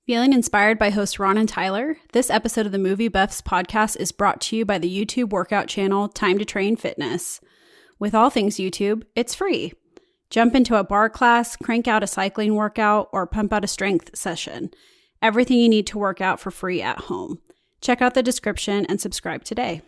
Feeling inspired by hosts Ron and Tyler? This episode of the MovieBuffs Podcast is brought to you by the YouTube workout channel Time to Train Fitness. With all things YouTube, it's free. Jump into a bar class, crank out a cycling workout, or pump out a strength session. Everything you need to work out for free at home. Check out the description and subscribe today.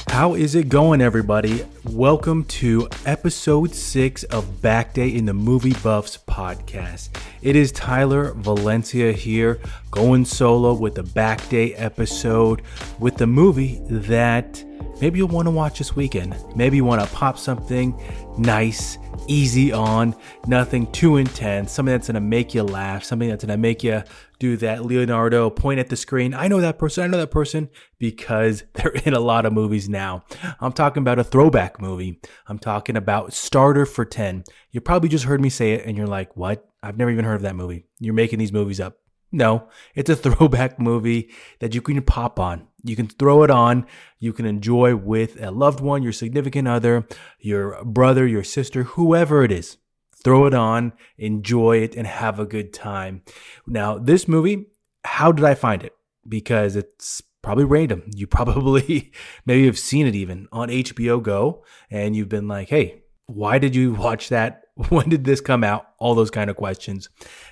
How is it going, everybody? Welcome to episode 6 of Back Day in the MovieBuffs Podcast. It is Tyler Valencia here, going solo with the Back Day episode with the movie that maybe you'll want to watch this weekend. Maybe you want to pop something nice, easy on, nothing too intense, something that's going to make you laugh, something that's going to make you do that Leonardo point at the screen. I know that person, because they're in a lot of movies now. I'm talking about a throwback movie. I'm talking about Starter for 10. You probably just heard me say it and you're like, what? I've never even heard of that movie. You're making these movies up. No, it's a throwback movie that you can pop on. You can throw it on. You can enjoy with a loved one, your significant other, your brother, your sister, whoever it is. Throw it on, enjoy it, and have a good time. Now, this movie, how did I find it? Because it's probably random. You probably maybe have seen it even on HBO Go, and you've been like, hey, why did you watch that? When did this come out? All those kind of questions.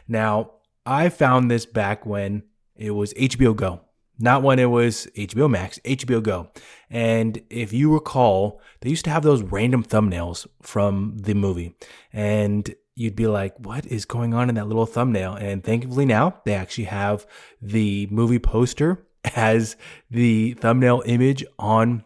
Now, I found this back when it was HBO Go. Not when it was HBOMax, HBO Go. And if you recall, they used to have those random thumbnails from the movie. And you'd be like, what is going on in that little thumbnail? And thankfully now, they actually have the movie poster as the thumbnail image on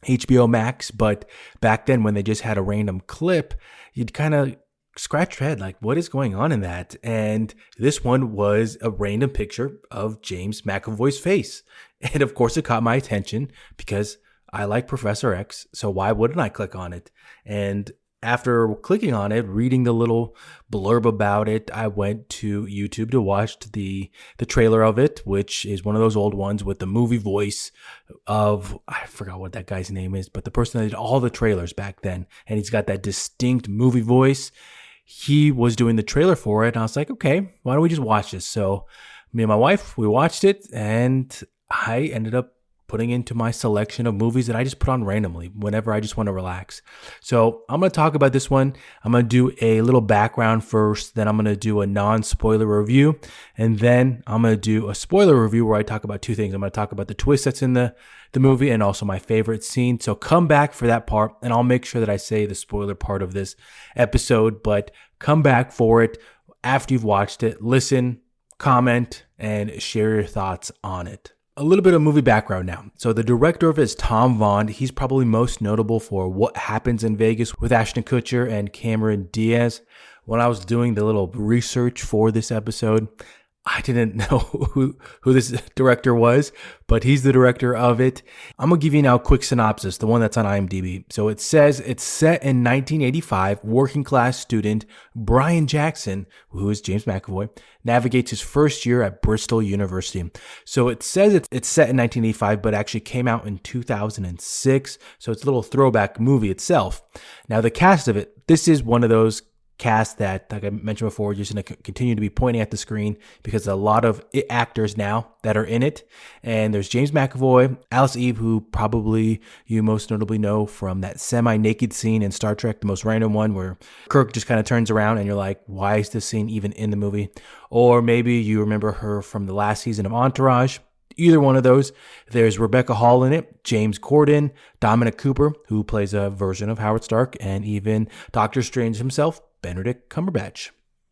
HBO Max. But back then, when they just had a random clip, you'd kind of scratch your head like, what is going on in that? And this one was a random picture of James McAvoy's face. And of course, it caught my attention because I like Professor X. So why wouldn't I click on it? And after clicking on it, reading the little blurb about it, I went to YouTube to watch the trailer of it, which is one of those old ones with the movie voice of, I forgot what that guy's name is, but the person that did all the trailers back then. And he's got that distinct movie voice. He was doing the trailer for it. And I was like, okay, why don't we just watch this? So me and my wife, we watched it, and I ended up putting into my selection of movies that I just put on randomly whenever I just want to relax. So I'm going to talk about this one. I'm going to do a little background first. Then I'm going to do a non-spoiler review. And then I'm going to do a spoiler review where I talk about two things. I'm going to talk about the twist that's in the movie and also my favorite scene. So come back for that part, and I'll make sure that I say the spoiler part of this episode, but come back for it after you've watched it. Listen, comment, and share your thoughts on it. A little bit of movie background now. So the director of it is Tom Vaughn. He's probably most notable for What Happens in Vegas with Ashton Kutcher and Cameron Diaz. When I was doing the little research for this episode, I didn't know who this director was, but he's the director of it. I'm going to give you now a quick synopsis, the one that's on IMDb. So it says it's set in 1985. Working class student Brian Jackson, who is James McAvoy, navigates his first year at Bristol University. So it says it's set in 1985, but actually came out in 2006. So it's a little throwback movie itself. Now the cast of it, this is one of those cast that, like I mentioned before, just going to continue to be pointing at the screen because a lot of actors now that are in it. And there's James McAvoy, Alice Eve, who probably you most notably know from that semi-naked scene in Star Trek, the most random one where Kirk just kind of turns around and you're like, why is this scene even in the movie? Or maybe you remember her from the last season of Entourage. Either one of those. There's Rebecca Hall in it, James Corden, Dominic Cooper, who plays a version of Howard Stark, and even Doctor Strange himself, Benedict Cumberbatch.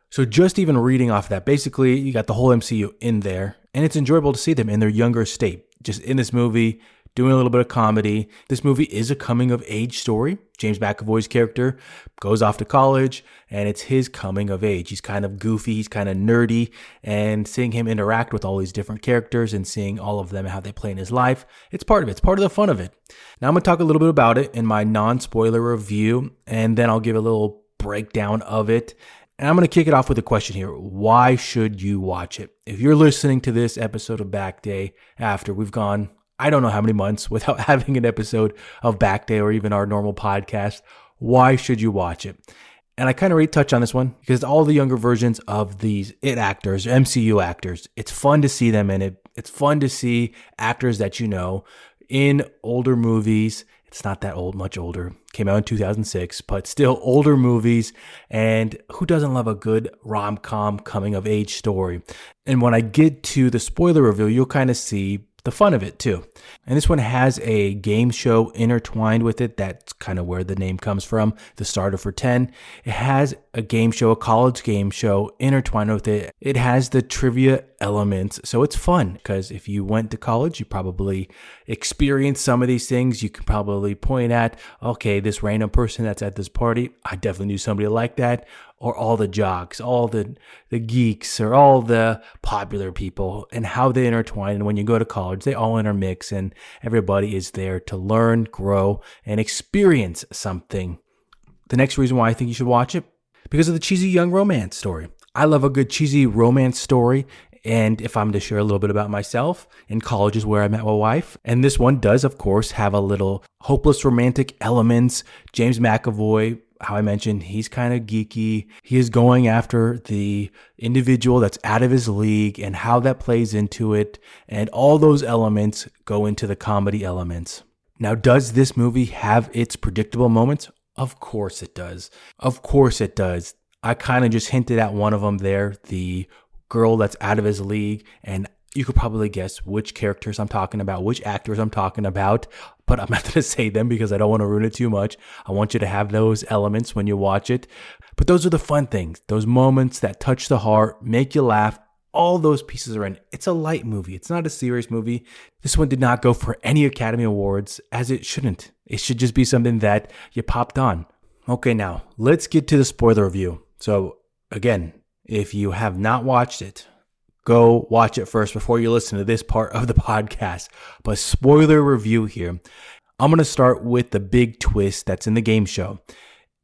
So just even reading off that, basically you got the whole MCU in there, and it's enjoyable to see them in their younger state. Just in this movie, doing a little bit of comedy. This movie is a coming of age story. James McAvoy's character goes off to college, and it's his coming of age. He's kind of goofy, he's kind of nerdy, and seeing him interact with all these different characters and seeing all of them and how they play in his life, it's part of it. It's part of the fun of it. Now I'm going to talk a little bit about it in my non-spoiler review, and then I'll give a little breakdown of it. And I'm going to kick it off with a question here. Why should you watch it? If you're listening to this episode of Back Day after we've gone, I don't know how many months without having an episode of Back Day or even our normal podcast, Why should you watch it? And I kind of already touched on this one because all the younger versions of these It actors, MCU actors, it's fun to see them in it. It's fun to see actors that you know in older movies. It's not that old, much older. Came out in 2006, but still older movies. And who doesn't love a good rom-com coming of age story? And when I get to the spoiler review, you'll kind of see the fun of it too. And this one has a game show intertwined with it. That's kind of where the name comes from, the starter for 10. It has a game show, a college game show intertwined with it. It has the trivia elements. So it's fun because if you went to college, you probably experienced some of these things. You can probably point at, okay, this random person that's at this party, I definitely knew somebody like that. Or all the jocks, all the geeks, or all the popular people, and how they intertwine. And when you go to college, they all intermix, and everybody is there to learn, grow, and experience something. The next reason why I think you should watch it, because of the cheesy young romance story. I love a good cheesy romance story. And if I'm to share a little bit about myself, in college is where I met my wife. And this one does, of course, have a little hopeless romantic elements. James McAvoy, how I mentioned, he's kind of geeky. He is going after the individual that's out of his league and how that plays into it. And all those elements go into the comedy elements. Now, does this movie have its predictable moments? Of course it does. Of course it does. I kind of just hinted at one of them there, the girl that's out of his league, and you could probably guess which characters I'm talking about, which actors I'm talking about, but I'm not going to say them because I don't want to ruin it too much. I want you to have those elements when you watch it. But those are the fun things, those moments that touch the heart, make you laugh. All those pieces are in. It's a light movie. It's not a serious movie. This one did not go for any Academy Awards, as it shouldn't. It should just be something that you popped on. Okay, now let's get to the spoiler review. So again, if you have not watched it, go watch it first before you listen to this part of the podcast. But spoiler review here. I'm going to start with the big twist that's in the game show.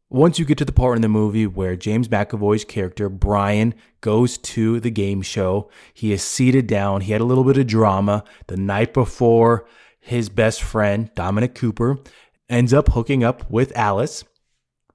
Once you get to the part in the movie where James McAvoy's character, Brian, goes to the game show, he is seated down. He had a little bit of drama the night before. His best friend, Dominic Cooper, ends up hooking up with Alice,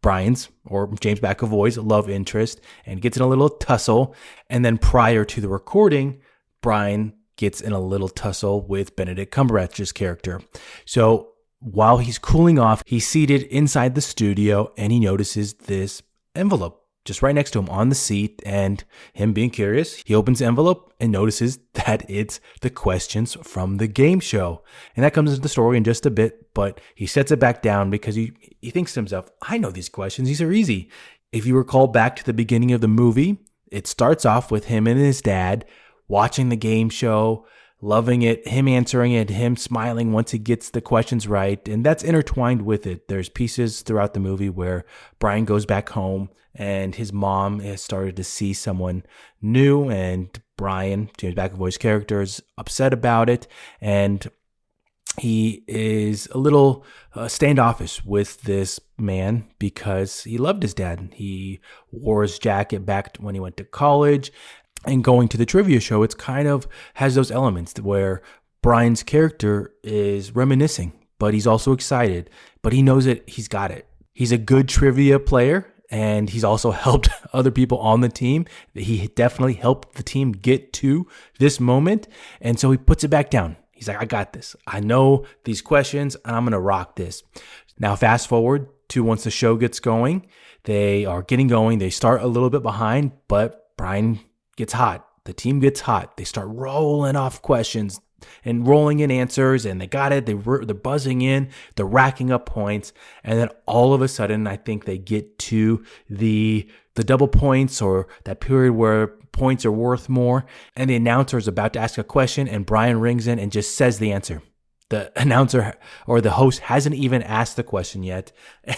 Brian's or James McAvoy's love interest, and gets in a little tussle. And then prior to the recording, Brian gets in a little tussle with Benedict Cumberbatch's character. So while he's cooling off, he's seated inside the studio and he notices this envelope just right next to him on the seat. And him being curious, he opens the envelope and notices that it's the questions from the game show. And that comes into the story in just a bit, but he sets it back down because he thinks to himself, I know these questions. These are easy. If you recall back to the beginning of the movie, it starts off with him and his dad watching the game show, loving it, him answering it, him smiling once he gets the questions right. And that's intertwined with it. There's pieces throughout the movie where Brian goes back home and his mom has started to see someone new, and Brian, James McAvoy's character, is upset about it. And he is a little standoffish with this man because he loved his dad. He wore his jacket back when he went to college. And going to the trivia show, it's kind of has those elements where Brian's character is reminiscing, but he's also excited. But he knows that he's got it. He's a good trivia player, and he's also helped other people on the team. He definitely helped the team get to this moment. And so he puts it back down. He's like, I got this. I know these questions, and I'm going to rock this. Now, fast forward to once the show gets going. They are getting going. They start a little bit behind, but Brian gets hot. The team gets hot. They start rolling off questions and rolling in answers, and they got it. They're buzzing in. They're racking up points. And then all of a sudden, I think they get to the double points, or that period where points are worth more. And the announcer is about to ask a question, and Brian rings in and just says the answer. The announcer or the host hasn't even asked the question yet,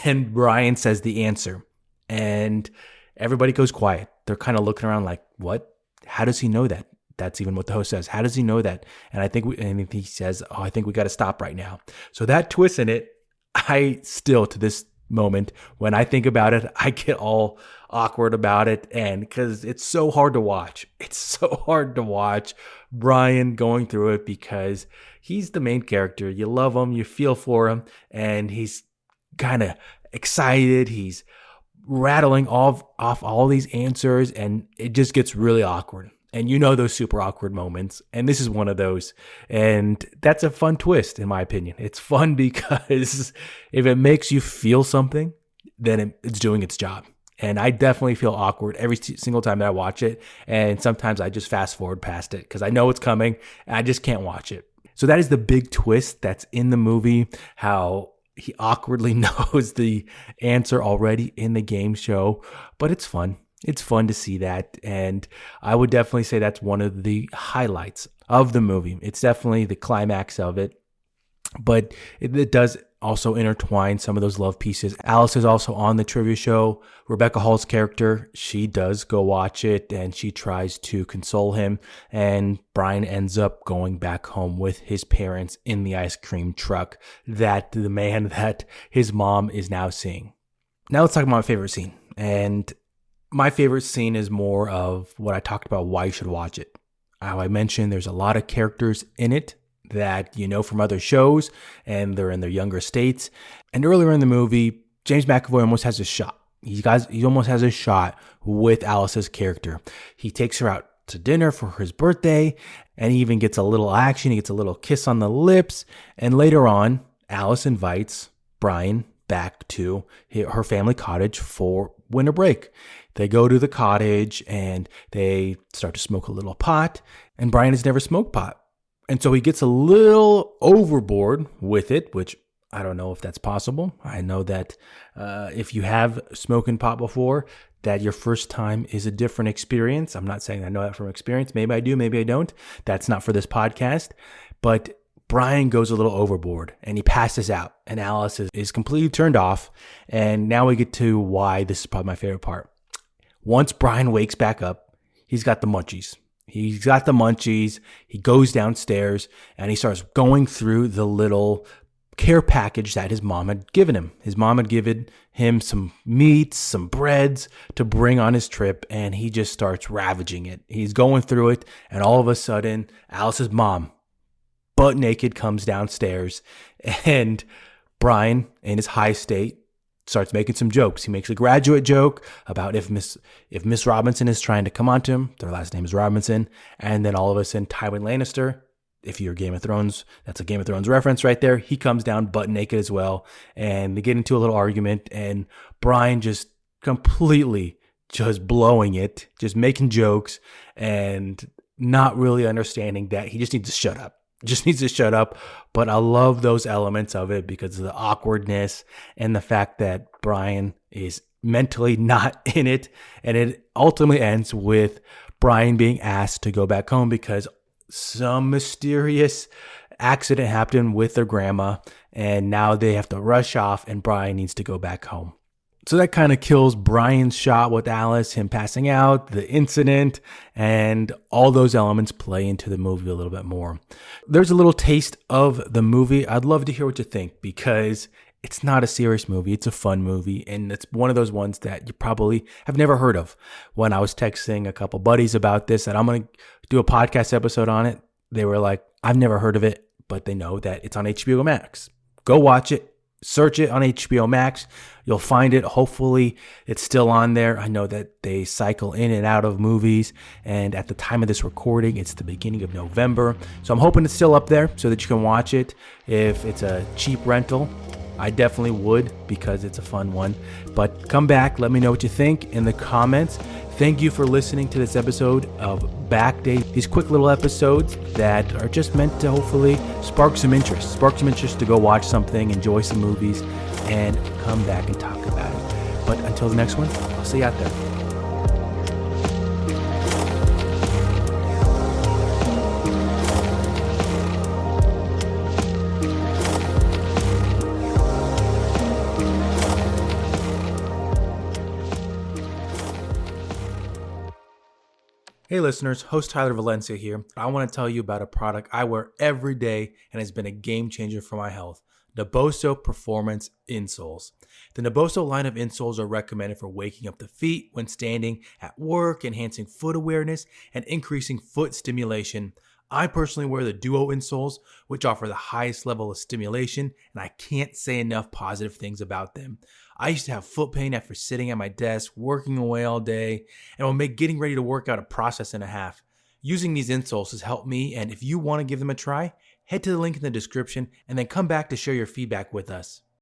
and Brian says the answer. And everybody goes quiet. They're kind of looking around like, what? How does he know that? That's even what the host says. How does he know that? And I think he says, I think we got to stop right now. So that twist in it, I still, to this moment, when I think about it, I get all awkward about it. And because it's so hard to watch. It's so hard to watch Brian going through it because he's the main character. You love him. You feel for him. And he's kind of excited. He's rattling off all these answers, and it just gets really awkward. And you know those super awkward moments, and this is one of those. And that's a fun twist, in my opinion. It's fun because if it makes you feel something, then it's doing its job. And I definitely feel awkward every single time that I watch it. And sometimes I just fast forward past it because I know it's coming and I just can't watch it. So that is the big twist that's in the movie, how he awkwardly knows the answer already in the game show. But it's fun. It's fun to see that. And I would definitely say that's one of the highlights of the movie. It's definitely the climax of it. But it does also intertwine some of those love pieces. Alice is also on the trivia show. Rebecca Hall's character, she does go watch it and she tries to console him. And Brian ends up going back home with his parents in the ice cream truck that the man that his mom is now seeing. Now let's talk about my favorite scene. And my favorite scene is more of what I talked about, why you should watch it. How I mentioned there's a lot of characters in it that you know from other shows, and they're in their younger states. And earlier in the movie, James McAvoy almost has a shot. He almost has a shot with Alice's character. He takes her out to dinner for his birthday, and he even gets a little action. He gets a little kiss on the lips. And later on, Alice invites Brian back to her family cottage for winter break. They go to the cottage and they start to smoke a little pot, and Brian has never smoked pot. And so he gets a little overboard with it, which I don't know if that's possible. I know that if you have smoking pot before, that your first time is a different experience. I'm not saying I know that from experience. Maybe I do, maybe I don't. That's not for this podcast. But Brian goes a little overboard and he passes out, and Alice is completely turned off. And now we get to why this is probably my favorite part. Once Brian wakes back up, he's got the munchies. He goes downstairs and he starts going through the little care package that his mom had given him. His mom had given him some meats, some breads to bring on his trip, and he just starts ravaging it. He's going through it, and all of a sudden, Alice's mom, butt naked, comes downstairs, and Brian, in his high state, starts making some jokes. He makes a graduate joke about if Miss Robinson is trying to come onto him. Their last name is Robinson. And then all of a sudden, Tywin Lannister, if you're Game of Thrones, that's a Game of Thrones reference right there. He comes down butt naked as well. And they get into a little argument. And Brian just completely just blowing it, just making jokes and not really understanding that he just needs to shut up. But I love those elements of it because of the awkwardness and the fact that Brian is mentally not in it. And it ultimately ends with Brian being asked to go back home because some mysterious accident happened with their grandma, and now they have to rush off and Brian needs to go back home. So that kind of kills Brian's shot with Alice, him passing out, the incident, and all those elements play into the movie a little bit more. There's a little taste of the movie. I'd love to hear what you think because it's not a serious movie. It's a fun movie, and it's one of those ones that you probably have never heard of. When I was texting a couple buddies about this, that I'm going to do a podcast episode on it, they were like, I've never heard of it, but they know that it's on HBOMax. Go watch it. Search it on HBOMax. You'll find it. Hopefully it's still on there. I know that they cycle in and out of movies, and at the time of this recording, it's the beginning of November. So I'm hoping it's still up there so that you can watch it. If it's a cheap rental, I definitely would because it's a fun one. But come back. Let me know what you think in the comments. Thank you for listening to this episode of Back Day. These quick little episodes that are just meant to hopefully spark some interest to go watch something, enjoy some movies, and come back and talk about it. But until the next one, I'll see you out there. Hey listeners, host Tyler Valencia here. I want to tell you about a product I wear every day and has been a game changer for my health. Naboso Performance Insoles. The Naboso line of insoles are recommended for waking up the feet when standing at work, enhancing foot awareness, and increasing foot stimulation. I personally wear the Duo insoles, which offer the highest level of stimulation, and I can't say enough positive things about them. I used to have foot pain after sitting at my desk, working away all day, and it will make getting ready to work out a process and a half. Using these insoles has helped me, and if you want to give them a try, head to the link in the description and then come back to share your feedback with us.